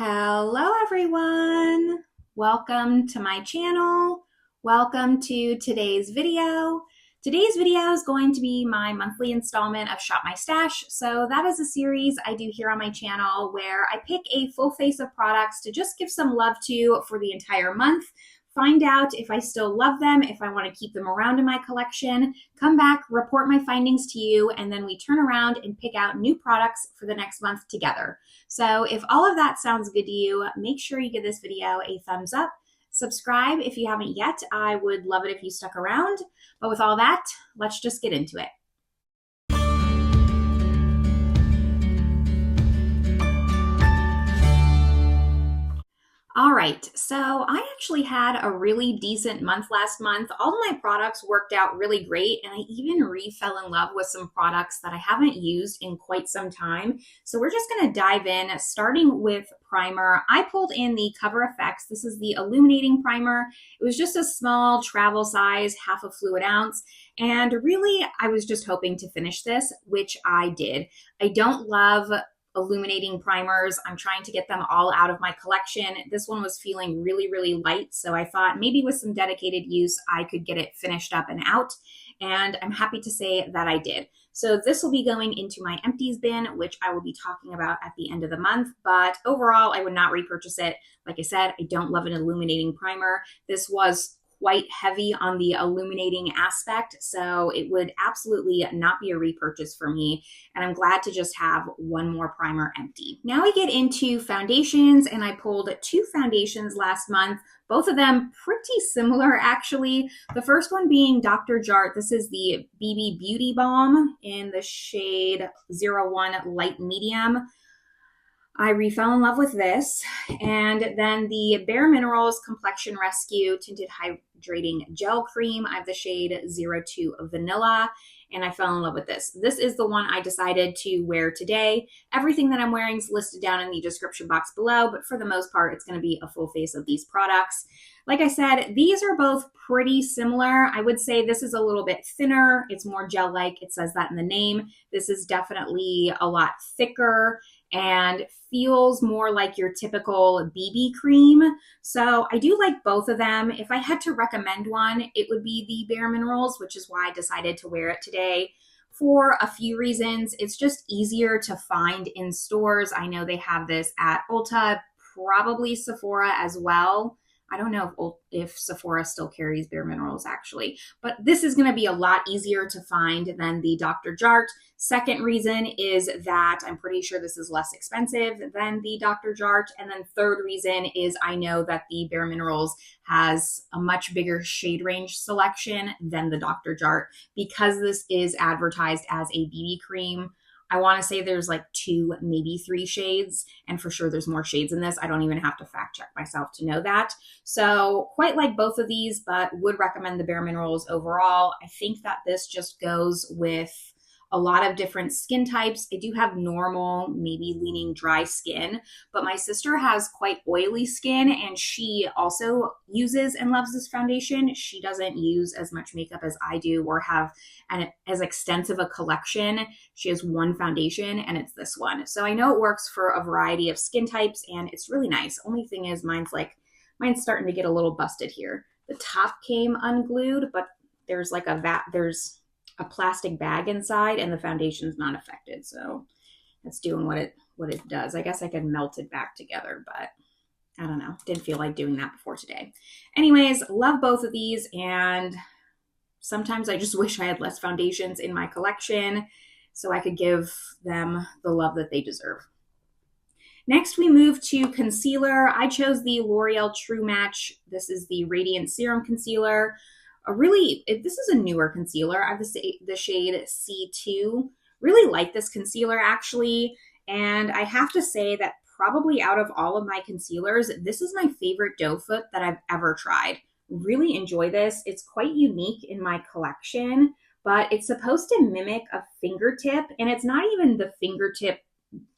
Hello everyone! Welcome to my channel. Welcome to today's video. Today's video is going to be my monthly installment of Shop My Stash. So that is a series I do here on my channel where I pick a full face of products to just give some love to for the entire month, find out if I still love them, if I want to keep them around in my collection, come back, report my findings to you, and then we turn around and pick out new products for the next month together. So if all of that sounds good to you, make sure you give this video a thumbs up. Subscribe if you haven't yet. I would love it if you stuck around. But with all that, let's just get into it. All right, so I actually had a really decent month last month. All of my products worked out really great, and I even fell in love with some products that I haven't used in quite some time. So we're just gonna dive in, starting with primer. I pulled in the Cover FX. This is the illuminating primer. It was just a small travel size, half a fluid ounce. And really, I was just hoping to finish this, which I did. I don't love illuminating primers. I'm trying to get them all out of my collection. This one was feeling really light, so I thought maybe with some dedicated use, I could get it finished up and out, and I'm happy to say that I did. So this will be going into my empties bin, which I will be talking about at the end of the month, but overall, I would not repurchase it. Like I said, I don't love an illuminating primer. This was quite heavy on the illuminating aspect, so it would absolutely not be a repurchase for me, and I'm glad to just have one more primer empty. Now we get into foundations, and I pulled two foundations last month, both of them pretty similar actually. The first one being Dr. Jart. This is the BB Beauty Balm in the shade 01 Light Medium. I fell in love with this. And then the Bareminerals Complexion Rescue Tinted Hydrating Gel Cream. I have the shade 02 Vanilla, and I fell in love with this. This is the one I decided to wear today. Everything that I'm wearing is listed down in the description box below, but for the most part, it's going to be a full face of these products. Like I said, these are both pretty similar. I would say this is a little bit thinner. It's more gel-like. It says that in the name. This is definitely a lot thicker and feels more like your typical BB cream. So I do like both of them. If I had to recommend one, it would be the Bareminerals, which is why I decided to wear it today for a few reasons. It's just easier to find in stores. I know they have this at Ulta, probably Sephora as well. I don't know if Sephora still carries Bareminerals actually, but this is going to be a lot easier to find than the Dr. Jart. Second reason is that I'm pretty sure this is less expensive than the Dr. Jart. And then third reason is I know that the Bareminerals has a much bigger shade range selection than the Dr. Jart. Because this is advertised as a BB cream, I want to say there's like 2, maybe 3 shades, and for sure there's more shades in this. I don't even have to fact check myself to know that. So quite like both of these, but would recommend the Bareminerals overall. I think that this just goes with a lot of different skin types. I do have normal, maybe leaning dry skin, but my sister has quite oily skin and she also uses and loves this foundation. She doesn't use as much makeup as I do or have as extensive a collection. She has one foundation and it's this one. So I know it works for a variety of skin types and it's really nice. Only thing is mine's starting to get a little busted here. The top came unglued, but there's like there's a plastic bag inside and the foundation's not affected. So it's doing what it does. I guess I could melt it back together, but I don't know. Didn't feel like doing that before today. Anyways, love both of these. And sometimes I just wish I had less foundations in my collection so I could give them the love that they deserve. Next, we move to concealer. I chose the L'Oreal True Match. This is the Radiant Serum Concealer. This is a newer concealer. I have the shade C2. Really like this concealer actually. And I have to say that probably out of all of my concealers, this is my favorite doe foot that I've ever tried. Really enjoy this. It's quite unique in my collection, but it's supposed to mimic a fingertip, and it's not even the fingertip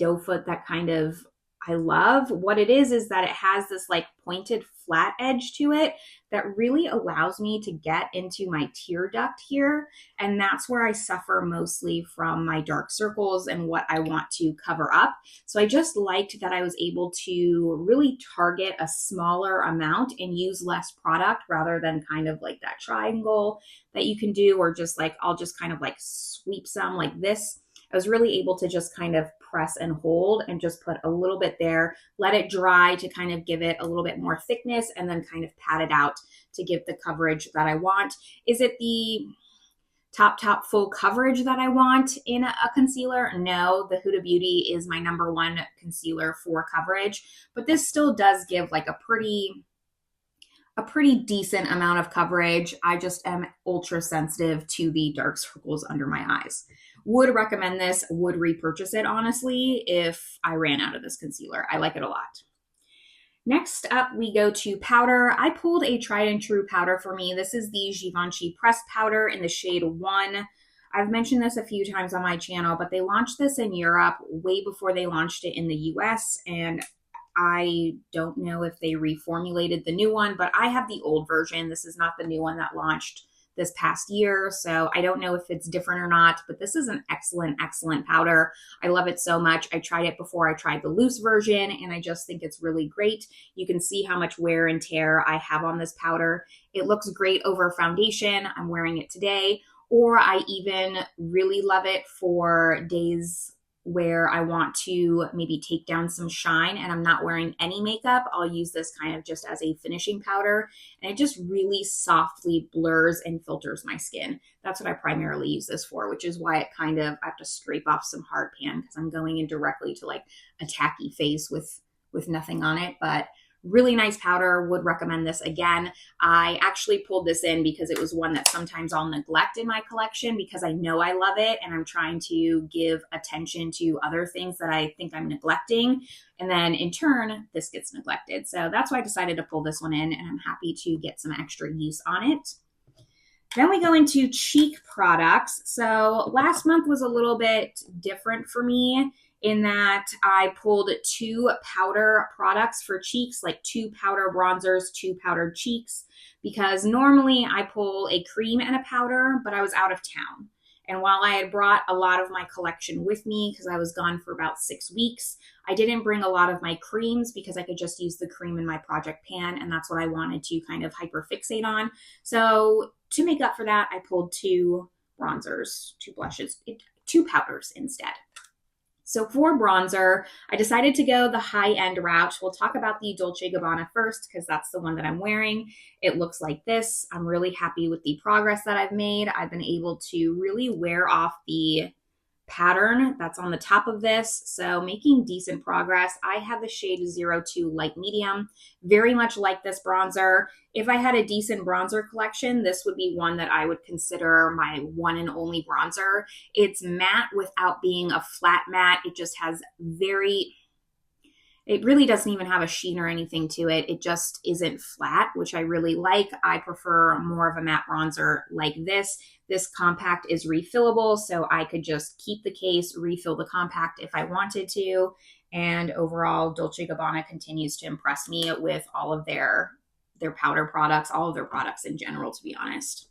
doe foot that kind of I love. What it is that it has this like pointed flat edge to it that really allows me to get into my tear duct here. And that's where I suffer mostly from my dark circles and what I want to cover up. So I just liked that I was able to really target a smaller amount and use less product rather than kind of like that triangle that you can do, or just like, I'll just kind of like sweep some like this. I was really able to just kind of press and hold and just put a little bit there, let it dry to kind of give it a little bit more thickness, and then kind of pat it out to give the coverage that I want. Is it the top full coverage that I want in a concealer? No, the Huda Beauty is my number one concealer for coverage, but this still does give like a pretty decent amount of coverage. I just am ultra sensitive to the dark circles under my eyes. Would recommend this, would repurchase it, honestly, if I ran out of this concealer. I like it a lot. Next up, we go to powder. I pulled a tried and true powder for me. This is the Givenchy pressed powder in the shade 1. I've mentioned this a few times on my channel, but they launched this in Europe way before they launched it in the US, and I don't know if they reformulated the new one, but I have the old version. This is not the new one that launched this past year, so I don't know if it's different or not, but this is an excellent, excellent powder. I love it so much. I tried it before I tried the loose version, and I just think it's really great. You can see how much wear and tear I have on this powder. It looks great over foundation. I'm wearing it today, or I even really love it for days where I want to maybe take down some shine and I'm not wearing any makeup. I'll use this kind of just as a finishing powder, and it just really softly blurs and filters my skin. That's what I primarily use this for, which is why it kind of, I have to scrape off some hard pan because I'm going in directly to like a tacky face with nothing on it. But really nice powder, would recommend this again. I actually pulled this in because it was one that sometimes I'll neglect in my collection because I know I love it and I'm trying to give attention to other things that I think I'm neglecting. And then in turn, this gets neglected. So that's why I decided to pull this one in, and I'm happy to get some extra use on it. Then we go into cheek products. So last month was a little bit different for me in that I pulled 2 powder products for cheeks, like 2 powder bronzers, 2 powdered cheeks, because normally I pull a cream and a powder, but I was out of town. And while I had brought a lot of my collection with me because I was gone for about 6 weeks, I didn't bring a lot of my creams because I could just use the cream in my project pan, and that's what I wanted to kind of hyperfixate on. So to make up for that, I pulled 2 bronzers, 2 blushes, 2 powders instead. So for bronzer, I decided to go the high-end route. We'll talk about the Dolce Gabbana first because that's the one that I'm wearing. It looks like this. I'm really happy with the progress that I've made. I've been able to really wear off the pattern that's on the top of this, so making decent progress. I have the shade 02 light medium, very much like this bronzer. If I had a decent bronzer collection, this would be one that I would consider my one and only bronzer. It's matte without being a flat matte. It just has it really doesn't even have a sheen or anything to it. It just isn't flat, which I really like. I prefer more of a matte bronzer like this. This compact is refillable, so I could just keep the case, refill the compact if I wanted to. And overall, Dolce Gabbana continues to impress me with all of their powder products, all of their products in general, to be honest.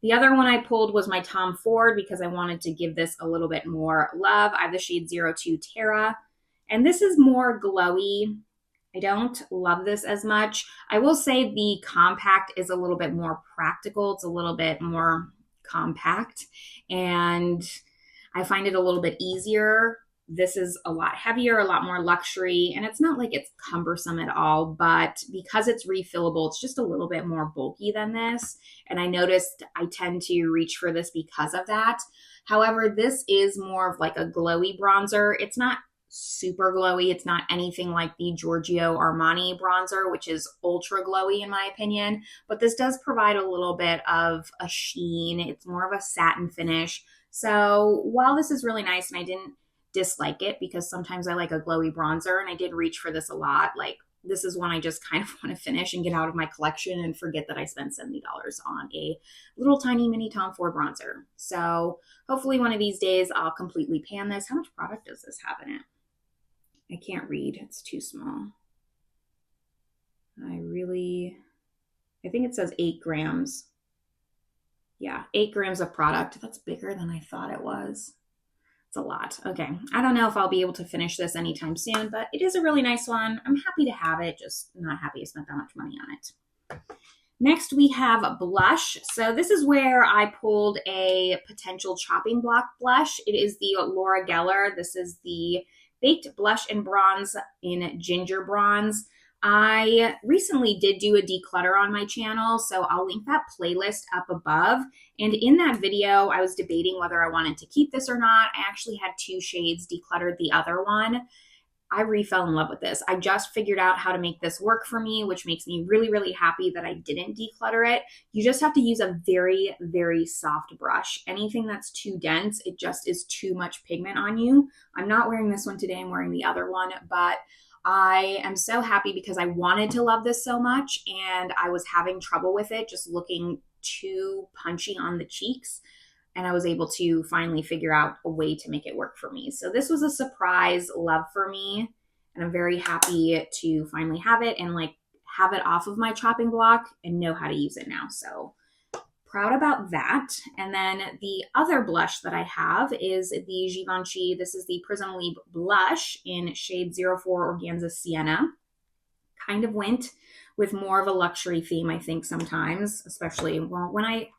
The other one I pulled was my Tom Ford because I wanted to give this a little bit more love. I have the shade 02 Terra. And this is more glowy. I don't love this as much. I will say the compact is a little bit more practical. It's a little bit more compact, and I find it a little bit easier. This is a lot heavier, a lot more luxury, and it's not like it's cumbersome at all, but because it's refillable, it's just a little bit more bulky than this. And I noticed I tend to reach for this because of that. However, this is more of like a glowy bronzer. It's not super glowy. It's not anything like the Giorgio Armani bronzer, which is ultra glowy in my opinion, but this does provide a little bit of a sheen. It's more of a satin finish. So while this is really nice, and I didn't dislike it because sometimes I like a glowy bronzer, and I did reach for this a lot, like this is one I just kind of want to finish and get out of my collection and forget that I spent $70 on a little tiny mini Tom Ford bronzer. So hopefully one of these days I'll completely pan this. How much product does this have in it? I can't read. It's too small. I think it says 8 grams. Yeah, 8 grams of product. That's bigger than I thought it was. It's a lot. Okay. I don't know if I'll be able to finish this anytime soon, but it is a really nice one. I'm happy to have it, just not happy I spent that much money on it. Next, we have blush. So this is where I pulled a potential chopping block blush. It is the Loreal. This is the Baked Blush and Bronze in Ginger Bronze. I recently did do a declutter on my channel, so I'll link that playlist up above. And in that video, I was debating whether I wanted to keep this or not. I actually had 2 shades, decluttered the other one. I fell in love with this. I just figured out how to make this work for me, which makes me really, really happy that I didn't declutter it. You just have to use a very, very soft brush. Anything that's too dense, it just is too much pigment on you. I'm not wearing this one today. I'm wearing the other one, but I am so happy because I wanted to love this so much and I was having trouble with it, just looking too punchy on the cheeks. And I was able to finally figure out a way to make it work for me. So this was a surprise love for me. And I'm very happy to finally have it and like have it off of my chopping block and know how to use it now. So proud about that. And then the other blush that I have is the Givenchy. This is the Prism Leap blush in shade 04 Organza Sienna. Kind of went with more of a luxury theme, I think, sometimes, especially, well, when I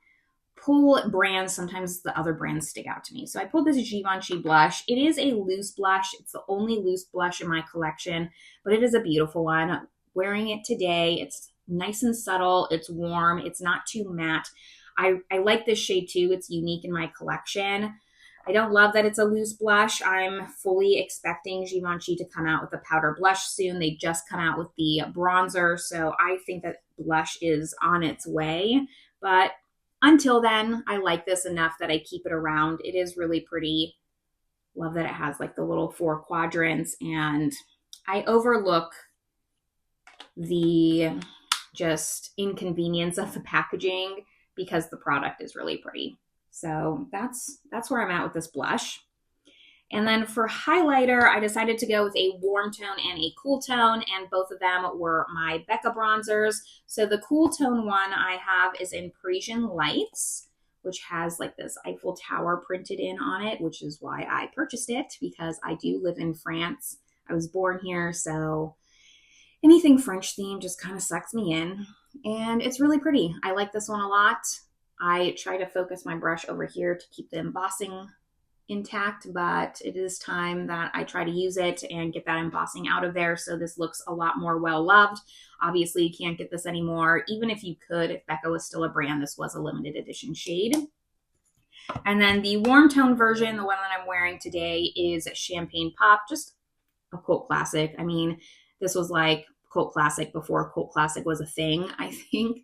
pull brands, sometimes the other brands stick out to me. So I pulled this Givenchy blush. It is a loose blush. It's the only loose blush in my collection, but it is a beautiful one. I'm wearing it today. It's nice and subtle. It's warm. It's not too matte. I like this shade too. It's unique in my collection. I don't love that it's a loose blush. I'm fully expecting Givenchy to come out with a powder blush soon. They just come out with the bronzer, so I think that blush is on its way. But until then, I like this enough that I keep it around. It is really pretty. Love that it has like the little 4 quadrants, and I overlook the just inconvenience of the packaging because the product is really pretty. So that's where I'm at with this blush. And then for highlighter, I decided to go with a warm tone and a cool tone, and both of them were my Becca bronzers. So the cool tone one I have is in Parisian Lights, which has like this Eiffel Tower printed in on it, which is why I purchased it, because I do live in France. I was born here, so anything French themed just kind of sucks me in. And it's really pretty. I like this one a lot. I try to focus my brush over here to keep the embossing intact, but it is time that I try to use it and get that embossing out of there. So this looks a lot more well loved. Obviously, you can't get this anymore. Even if you could, if Becca was still a brand, this was a limited edition shade. And then the warm tone version, the one that I'm wearing today, is Champagne Pop, just a cult classic. I mean, this was like cult classic before cult classic was a thing, I think.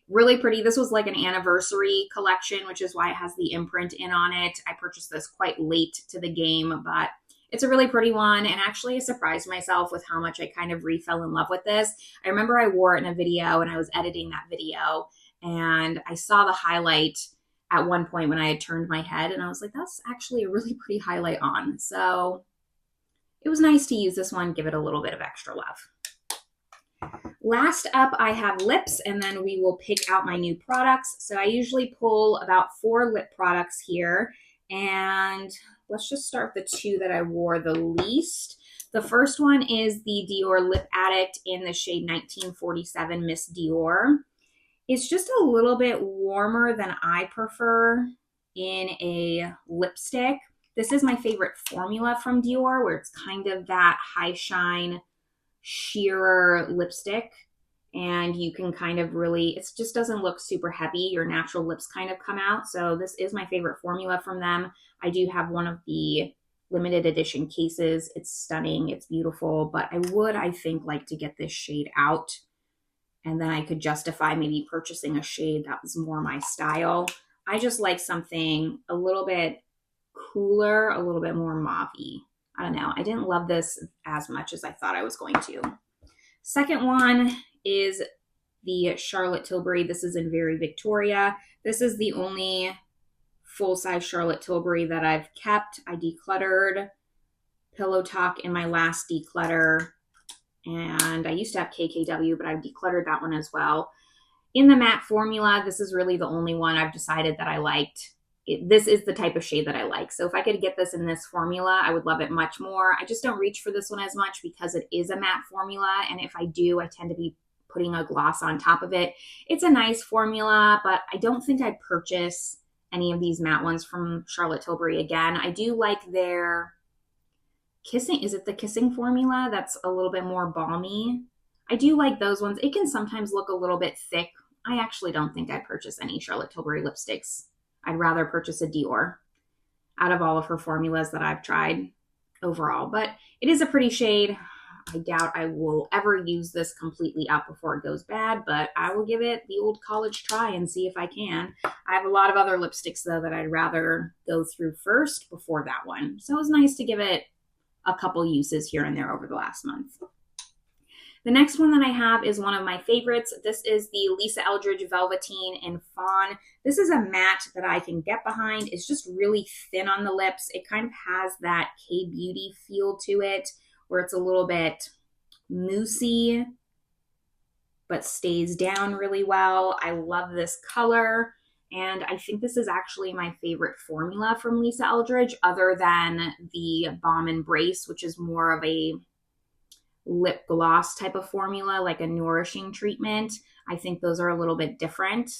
Really pretty. This was like an anniversary collection, which is why it has the imprint in on it. I purchased this quite late to the game, but it's a really pretty one. And actually I surprised myself with how much I kind of fell in love with this. I remember I wore it in a video and I was editing that video and I saw the highlight at one point when I had turned my head and I was like, that's actually a really pretty highlight on. So it was nice to use this one, give it a little bit of extra love. Last up, I have lips, and then we will pick out my new products. So I usually pull about 4 lip products here, and let's just start with the 2 that I wore the least. The first one is the Dior Lip Addict in the shade 1947 Miss Dior. It's just a little bit warmer than I prefer in a lipstick. This is my favorite formula from Dior, where it's kind of that high shine, sheerer lipstick, and you can kind of really, it just doesn't look super heavy. Your natural lips kind of come out. So this is my favorite formula from them. I do have one of the limited edition cases. It's stunning. It's beautiful, but I think, like to get this shade out, and then I could justify maybe purchasing a shade that was more my style. I just like something a little bit cooler, a little bit more mauve-y. I don't know. I didn't love this as much as I thought I was going to. Second one is the Charlotte Tilbury. This is in Very Victoria. This is the only full-size Charlotte Tilbury that I've kept. I decluttered Pillow Talk in my last declutter. And I used to have KKW, but I've decluttered that one as well. In the matte formula, this is really the only one I've decided that I liked. This is the type of shade that I like. So if I could get this in this formula, I would love it much more. I just don't reach for this one as much because it is a matte formula. And if I do, I tend to be putting a gloss on top of it. It's a nice formula, but I don't think I'd purchase any of these matte ones from Charlotte Tilbury again. I do like their Kissing. Is it the Kissing formula that's a little bit more balmy? I do like those ones. It can sometimes look a little bit thick. I actually don't think I'd purchase any Charlotte Tilbury lipsticks. I'd rather purchase a Dior out of all of her formulas that I've tried overall. But it is a pretty shade. I doubt I will ever use this completely up before it goes bad, but I will give it the old college try and see if I can. I have a lot of other lipsticks, though, that I'd rather go through first before that one. So it was nice to give it a couple uses here and there over the last month. The next one that I have is one of my favorites. This is the Lisa Eldridge Velveteen in Fawn. This is a matte that I can get behind. It's just really thin on the lips. It kind of has that K-Beauty feel to it, where it's a little bit moussey, but stays down really well. I love this color. And I think this is actually my favorite formula from Lisa Eldridge, other than the Balm Embrace, which is more of a lip gloss type of formula, like a nourishing treatment. I think those are a little bit different,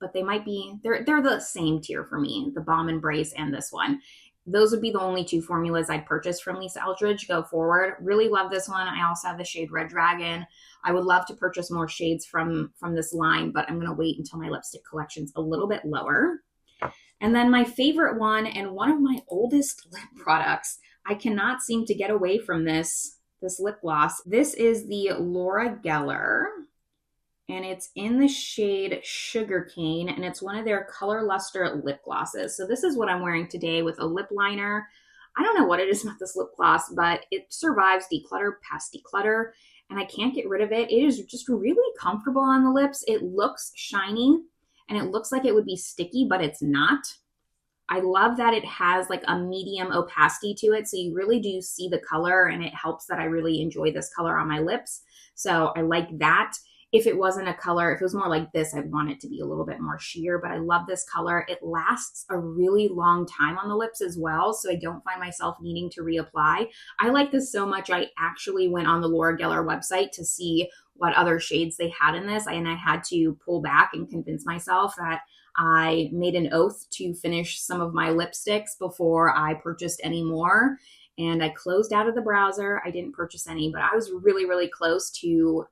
but they might be, they're the same tier for me, the Balm Embrace and this one. Those would be the only two formulas I'd purchase from Lisa Eldridge go forward. Really love this one. I also have the shade Red Dragon. I would love to purchase more shades from this line, but I'm going to wait until my lipstick collection's a little bit lower. And then my favorite one, and one of my oldest lip products, I cannot seem to get away from this lip gloss. This is the Laura Geller, and it's in the shade Sugarcane, and it's one of their Color Luster lip glosses. So this is what I'm wearing today with a lip liner. I don't know what it is about this lip gloss, but it survives declutter past declutter, and I can't get rid of it. It is just really comfortable on the lips. It looks shiny, and it looks like it would be sticky, but it's not. I love that it has like a medium opacity to it, so you really do see the color, and it helps that I really enjoy this color on my lips. So I like that. If it wasn't a color, if it was more like this, I'd want it to be a little bit more sheer, but I love this color. It lasts a really long time on the lips as well, so I don't find myself needing to reapply. I like this so much, I actually went on the Laura Geller website to see what other shades they had in this, and I had to pull back and convince myself that I made an oath to finish some of my lipsticks before I purchased any more, and I closed out of the browser. I didn't purchase any, but I was really, really close to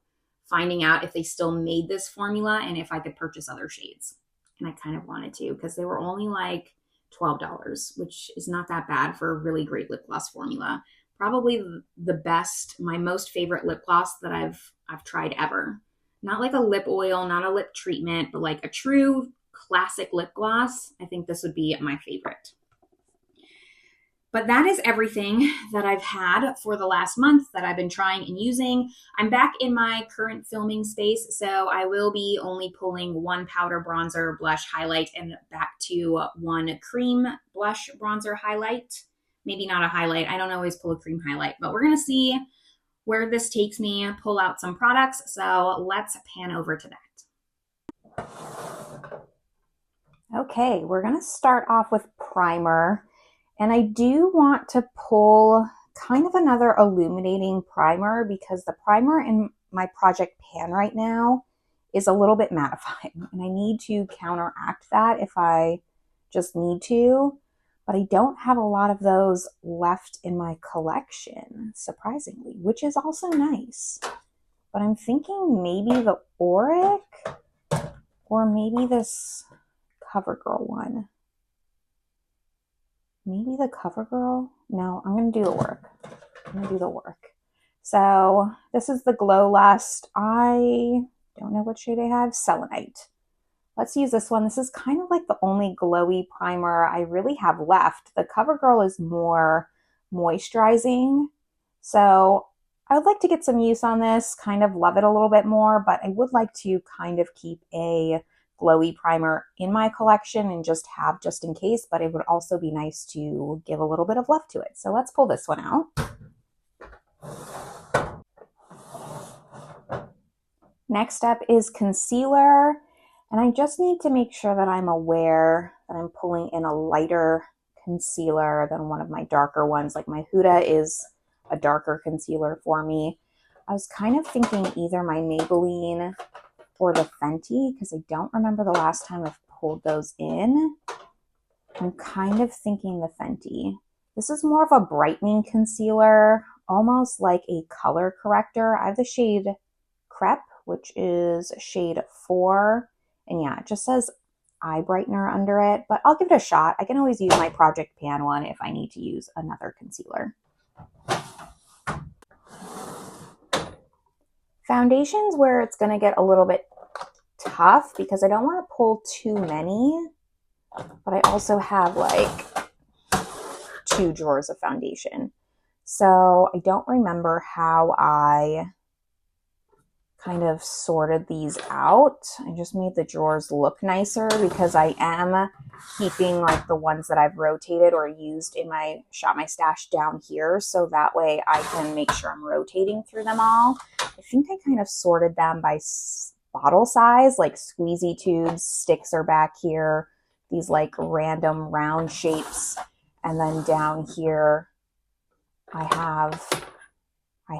finding out if they still made this formula and if I could purchase other shades. And I kind of wanted to, because they were only like $12, which is not that bad for a really great lip gloss formula. Probably the best, my most favorite lip gloss that I've tried ever. Not like a lip oil, not a lip treatment, but like a true classic lip gloss. I think this would be my favorite. But that is everything that I've had for the last month that I've been trying and using. I'm back in my current filming space, so I will be only pulling one powder bronzer, blush, highlight, and back to one cream blush bronzer highlight. Maybe not a highlight. I don't always pull a cream highlight, but we're going to see where this takes me, pull out some products. So let's pan over to that. Okay, we're going to start off with primer. And I do want to pull kind of another illuminating primer, because the primer in my project pan right now is a little bit mattifying, and I need to counteract that if I just need to, but I don't have a lot of those left in my collection, surprisingly, which is also nice. But I'm thinking maybe the Auric or maybe this CoverGirl one. Maybe the CoverGirl? No, I'm going to do the work. I'm going to do the work. So this is the Glow Lust. I don't know what shade I have. Selenite. Let's use this one. This is kind of like the only glowy primer I really have left. The CoverGirl is more moisturizing. So I would like to get some use on this, kind of love it a little bit more, but I would like to kind of keep a glowy primer in my collection and just have just in case, but it would also be nice to give a little bit of love to it. So let's pull this one out. Next up is concealer, and I just need to make sure that I'm aware that I'm pulling in a lighter concealer than one of my darker ones. Like my Huda is a darker concealer for me. I was kind of thinking either my Maybelline or the Fenty, because I don't remember the last time I've pulled those in. I'm kind of thinking the Fenty. This is more of a brightening concealer, almost like a color corrector. I have the shade Crepe, which is shade 4. And yeah, it just says eye brightener under it, but I'll give it a shot. I can always use my Project Pan one if I need to use another concealer. Foundation's where it's going to get a little bit tough because I don't want to pull too many, but I also have like 2 drawers of foundation. So I don't remember how I kind of sorted these out. I just made the drawers look nicer because I am keeping like the ones that I've rotated or used in my Shop My Stash down here. So that way I can make sure I'm rotating through them all. I think I kind of sorted them by bottle size, like squeezy tubes, sticks are back here, these like random round shapes. And then down here, I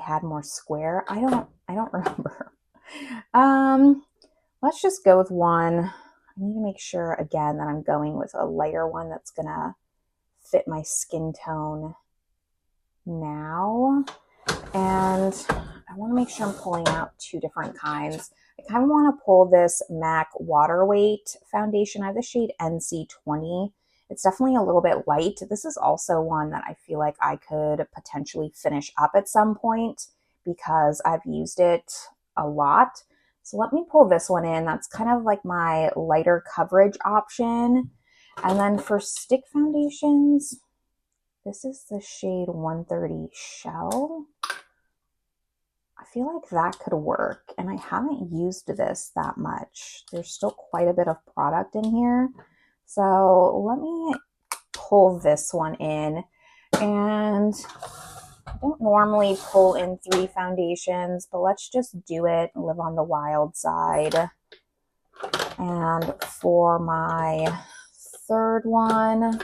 had more square. I don't remember. Let's just go with one. I need to make sure again that I'm going with a lighter one that's gonna fit my skin tone now. And I want to make sure I'm pulling out 2 different kinds. I kind of want to pull this MAC Water Weight foundation. I have the shade NC20. It's definitely a little bit light. This is also one that I feel like I could potentially finish up at some point because I've used it a lot. So let me pull this one in. That's kind of like my lighter coverage option. And then for stick foundations, this is the shade 130 Shell. I feel like that could work, and I haven't used this that much. There's still quite a bit of product in here. So let me pull this one in, and I don't normally pull in 3 foundations, but let's just do it and live on the wild side. And for my third one,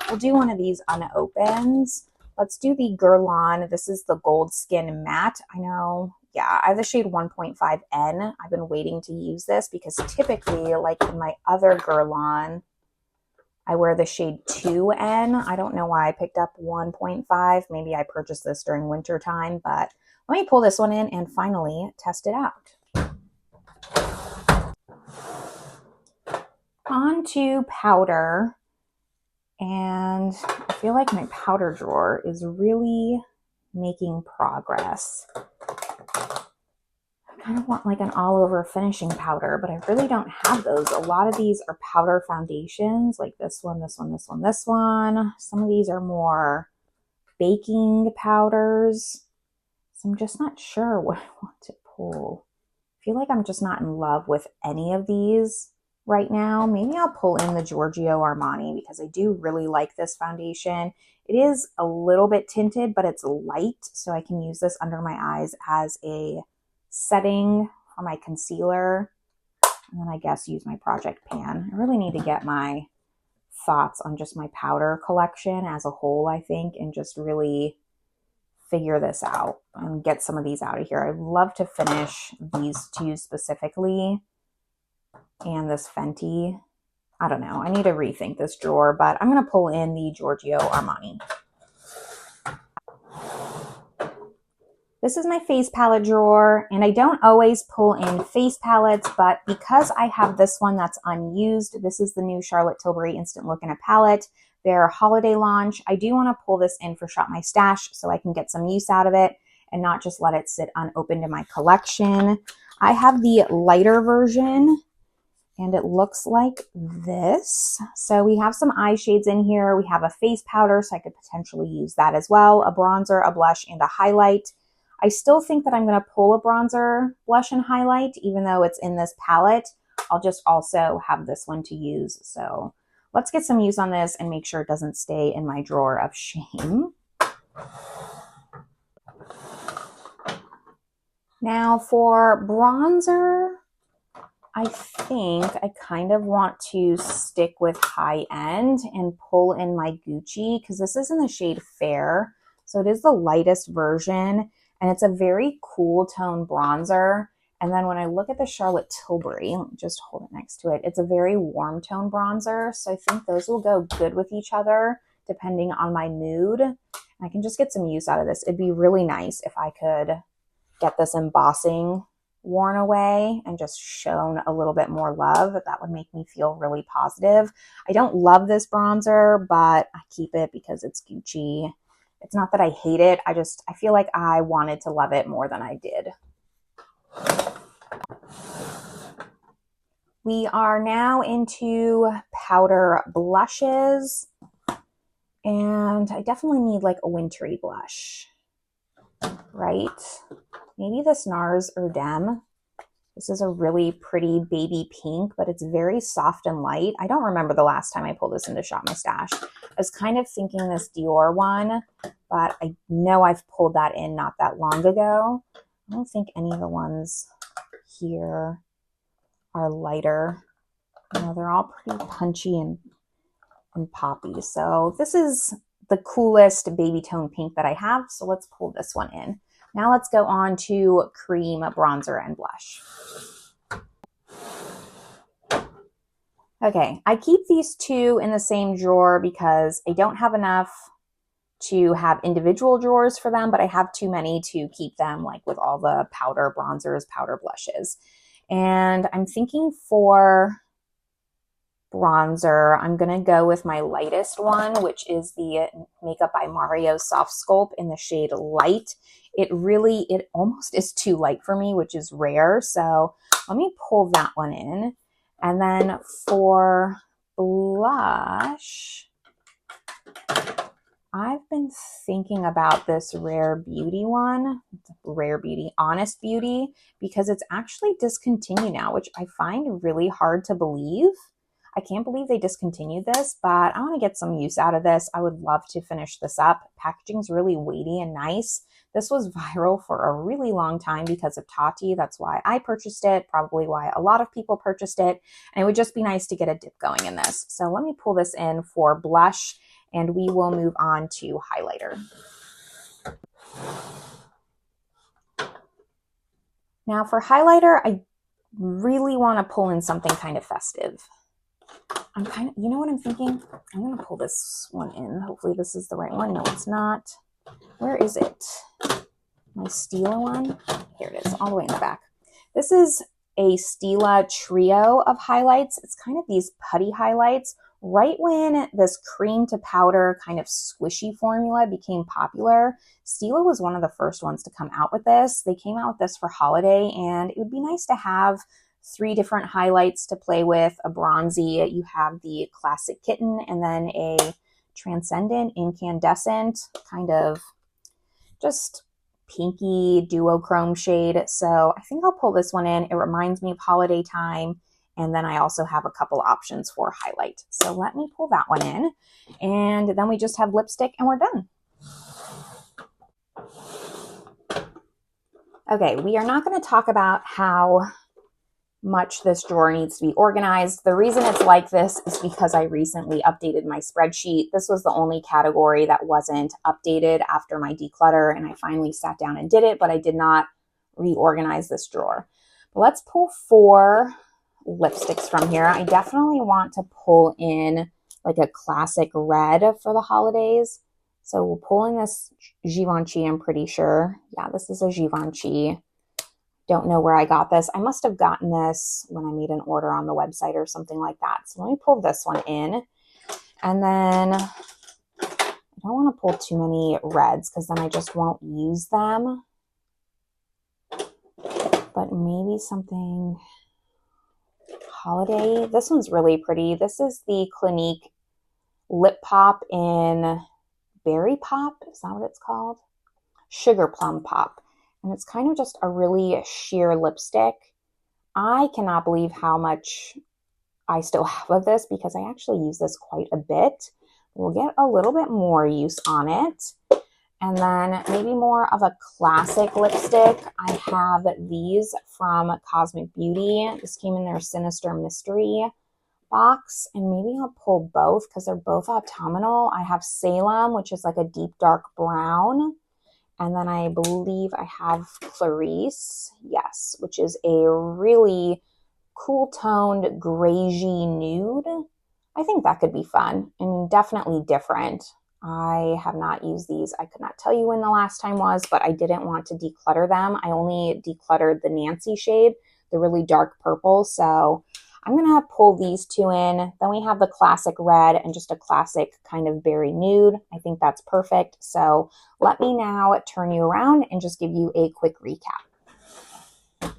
we'll do one of these unopened. Let's do the Guerlain. This is the Gold Skin Matte. I know, yeah, I have the shade 1.5N. I've been waiting to use this because typically, like in my other Guerlain, I wear the shade 2N. I don't know why I picked up 1.5. Maybe I purchased this during winter time, but let me pull this one in and finally test it out. On to powder. And I feel like my powder drawer is really making progress. I kind of want like an all-over finishing powder, but I really don't have those. A lot of these are powder foundations, like this one, this one, this one, this one. Some of these are more baking powders. So I'm just not sure what I want to pull. I feel like I'm just not in love with any of these right now. Maybe I'll pull in the Giorgio Armani because I do really like this foundation. It is a little bit tinted, but it's light, so I can use this under my eyes as a setting for my concealer. And then I guess use my Project Pan. I really need to get my thoughts on just my powder collection as a whole, I think, and just really figure this out and get some of these out of here. I'd love to finish these 2 specifically. And this Fenty, I don't know. I need to rethink this drawer, but I'm going to pull in the Giorgio Armani. This is my face palette drawer, and I don't always pull in face palettes, but because I have this one that's unused, this is the new Charlotte Tilbury Instant Look in a palette, their holiday launch. I do want to pull this in for Shop My Stash so I can get some use out of it and not just let it sit unopened in my collection. I have the lighter version, and it looks like this. So we have some eye shades in here. We have a face powder, so I could potentially use that as well. A bronzer, a blush, and a highlight. I still think that I'm going to pull a bronzer, blush, and highlight, even though it's in this palette. I'll just also have this one to use. So let's get some use on this and make sure it doesn't stay in my drawer of shame. Now for bronzer, I think I kind of want to stick with high end and pull in my Gucci because this is in the shade Fair. So it is the lightest version and it's a very cool tone bronzer. And then when I look at the Charlotte Tilbury, let me just hold it next to it. It's a very warm tone bronzer. So I think those will go good with each other depending on my mood. I can just get some use out of this. It'd be really nice if I could get this embossing worn away and just shown a little bit more love. That would make me feel really positive. I don't love this bronzer, but I keep it because it's Gucci. It's not that I hate it. I feel like I wanted to love it more than I did. We are now into powder blushes, and I definitely need like a wintry blush, right? Maybe this NARS Erdem. This is a really pretty baby pink, but it's very soft and light. I don't remember the last time I pulled this into Shop My Stash. I was kind of thinking this Dior one, but I know I've pulled that in not that long ago. I don't think any of the ones here are lighter. You know, they're all pretty punchy and poppy. So this is the coolest baby tone pink that I have. So let's pull this one in. Now let's go on to cream bronzer and blush. Okay, I keep these two in the same drawer because I don't have enough to have individual drawers for them, but I have too many to keep them like with all the powder bronzers, powder blushes. And I'm thinking for bronzer, I'm going to go with my lightest one, which is the Makeup by Mario Soft Sculpt in the shade Light. It almost is too light for me, which is rare. So let me pull that one in. And then for blush, I've been thinking about this Rare Beauty one, Rare Beauty, Honest Beauty, because it's actually discontinued now, which I find really hard to believe. I can't believe they discontinued this, but I want to get some use out of this. I would love to finish this up. Packaging's really weighty and nice. This was viral for a really long time because of Tati. That's why I purchased it, probably why a lot of people purchased it. And it would just be nice to get a dip going in this. So let me pull this in for blush and we will move on to highlighter. Now for highlighter, I really want to pull in something kind of festive. You know what I'm thinking? I'm going to pull this one in. Hopefully this is the right one. No, it's not. Where is it? My Stila one? Here it is, all the way in the back. This is a Stila trio of highlights. It's kind of these putty highlights. Right when this cream to powder kind of squishy formula became popular, Stila was one of the first ones to come out with this. They came out with this for holiday, and it would be nice to have 3 different highlights to play with. A bronzy, you have the classic kitten, and then a transcendent incandescent, kind of just pinky duochrome shade. So I think I'll pull this one in. It reminds me of holiday time. And then I also have a couple options for highlight. So let me pull that one in. And then we just have lipstick and we're done. Okay, we are not going to talk about how much this drawer needs to be organized. The reason it's like this is because I recently updated my spreadsheet. This was the only category that wasn't updated after my declutter, and I finally sat down and did it, but I did not reorganize this drawer. But let's pull 4 lipsticks from here. I definitely want to pull in like a classic red for the holidays. So we'll pull in this Givenchy, I'm pretty sure. Yeah, this is a Givenchy. Don't know where I got this. I must have gotten this when I made an order on the website or something like that. So let me pull this one in. And then I don't want to pull too many reds because then I just won't use them. But maybe something holiday. This one's really pretty. This is the Clinique Lip Pop in Berry Pop. Is that what it's called? Sugar Plum Pop. And it's kind of just a really sheer lipstick. I cannot believe how much I still have of this because I actually use this quite a bit. We'll get a little bit more use on it. And then maybe more of a classic lipstick. I have these from Cosmic Beauty. This came in their Sinister Mystery box, and maybe I'll pull both because they're both autumnal. I have Salem, which is like a deep dark brown, and then I believe I have Clarice, yes, which is a really cool toned grayish nude. I think that could be fun and definitely different. I have not used these. I could not tell you when the last time was, but I didn't want to declutter them. I only decluttered the Nancy shade, the really dark purple. So I'm going to pull these two in. Then we have the classic red and just a classic kind of berry nude. I think that's perfect. So let me now turn you around and just give you a quick recap.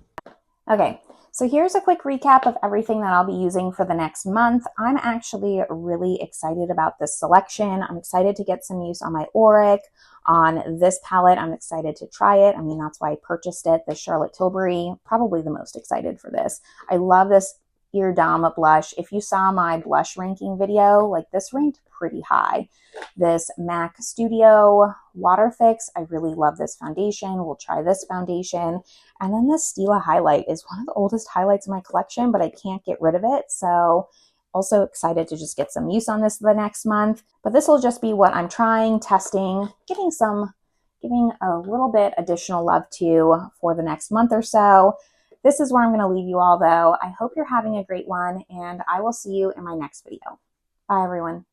Okay. So here's a quick recap of everything that I'll be using for the next month. I'm actually really excited about this selection. I'm excited to get some use on my Auric, on this palette. I'm excited to try it. I mean, that's why I purchased it, the Charlotte Tilbury. Probably the most excited for this. I love this Eardom blush. If you saw my blush ranking video, like this ranked pretty high. This MAC Studio Water Fix, I really love this foundation. We'll try this foundation. And then the Stila highlight is one of the oldest highlights in my collection, but I can't get rid of it. So also excited to just get some use on this the next month. But this will just be what I'm trying, testing, giving a little bit additional love to for the next month or so. This is where I'm going to leave you all though. I hope you're having a great one, and I will see you in my next video. Bye everyone.